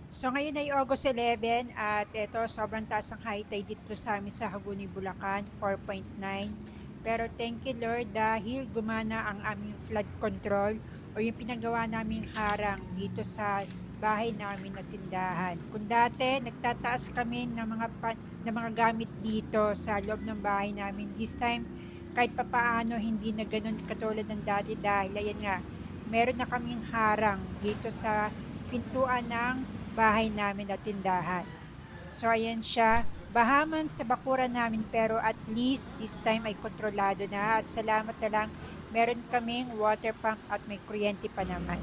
So ngayon ay August 11 at ito sobrang taas ang high tide dito sa amin sa Haguni, Bulacan, 4.9. Pero thank you Lord dahil gumana ang aming flood control o yung pinagawa naming harang dito sa bahay namin na tindahan. Kung dati nagtataas kami ng mga gamit dito sa loob ng bahay namin, this time kahit papaano hindi na ganun katulad ng dati dahil ayan nga, meron na kaming harang dito sa pintuan ng bahay namin at tindahan. So ayan siya, bahaman sa bakuran namin pero at least this time ay kontrolado na at salamat na lang meron kaming water pump at may kuryente pa naman.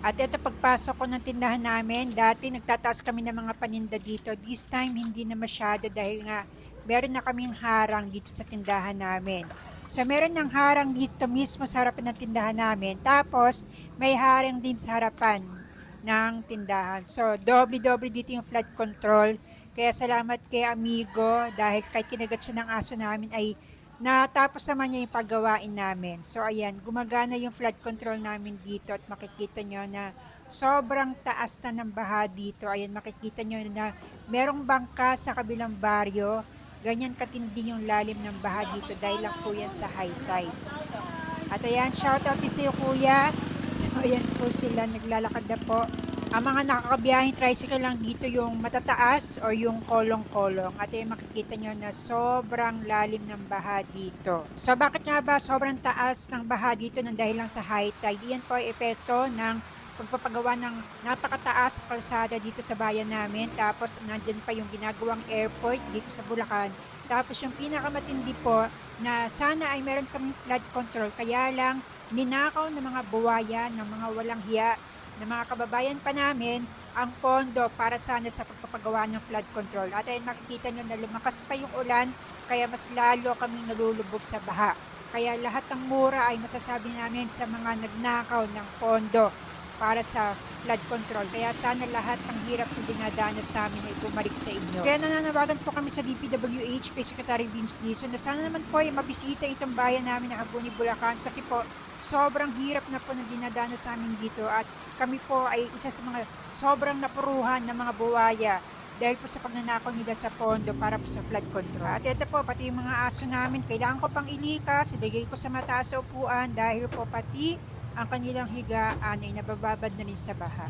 At ito pagpasok ko ng tindahan namin, dati nagtataas kami ng mga paninda dito. This time hindi na masyado dahil nga meron na kaming harang dito sa tindahan namin. So meron ng harang dito mismo sa harapan ng tindahan namin. Tapos may harang din sa harapan ng tindahan. So, doble-doble dito yung flood control. Kaya salamat kay Amigo dahil kahit kinagat siya ng aso namin ay natapos naman niya yung paggawain namin. So, ayan, gumagana yung flood control namin dito at makikita nyo na sobrang taas na ng baha dito. Ayan, makikita nyo na merong bangka sa kabilang baryo. Ganyan katindi yung lalim ng baha dito dahil lang po yan sa high tide. At ayan, shoutout din sa iyo kuya. So, ayan po sila, naglalakad na po. Ang mga nakakabiyahing tricycle lang dito yung matataas o yung kolong-kolong. At ayan, makikita nyo na sobrang lalim ng baha dito. So, bakit nga ba sobrang taas ng baha dito nang dahil lang sa high tide? Iyan po ay epekto ng pagpapagawa ng napakataas kalsada dito sa bayan namin. Tapos, nandyan pa yung ginagawang airport dito sa Bulacan. Tapos, yung pinakamatindi po na sana ay meron kaming flood control. Kaya lang, ninakaw ng mga buwaya, ng mga walang hiya, ng mga kababayan pa namin ang pondo para sana sa pagpapagawa ng flood control. At ayun makikita nyo na lumakas pa yung ulan, kaya mas lalo kaming nalulubog sa baha. Kaya lahat ng mura ay masasabi namin sa mga nagnakaw ng pondo para sa flood control. Kaya sana lahat ng hirap na dinadanas namin ay bumalik sa inyo. Kaya nananawagan po kami sa DPWH kay Secretary Vince Dizon na sana naman po ay mabisita itong bayan namin ng Haguni, Bulacan kasi po sobrang hirap na po na dinadanas namin dito at kami po ay isa sa mga sobrang napuruhan ng mga buwaya dahil po sa pagnanakaw nila sa pondo para po sa flood control. At ito po, pati yung mga aso namin, kailangan ko pang ilikas, ilagay ko sa mataas sa upuan dahil po pati ang kanilang higaan ay nabababad na rin sa baha.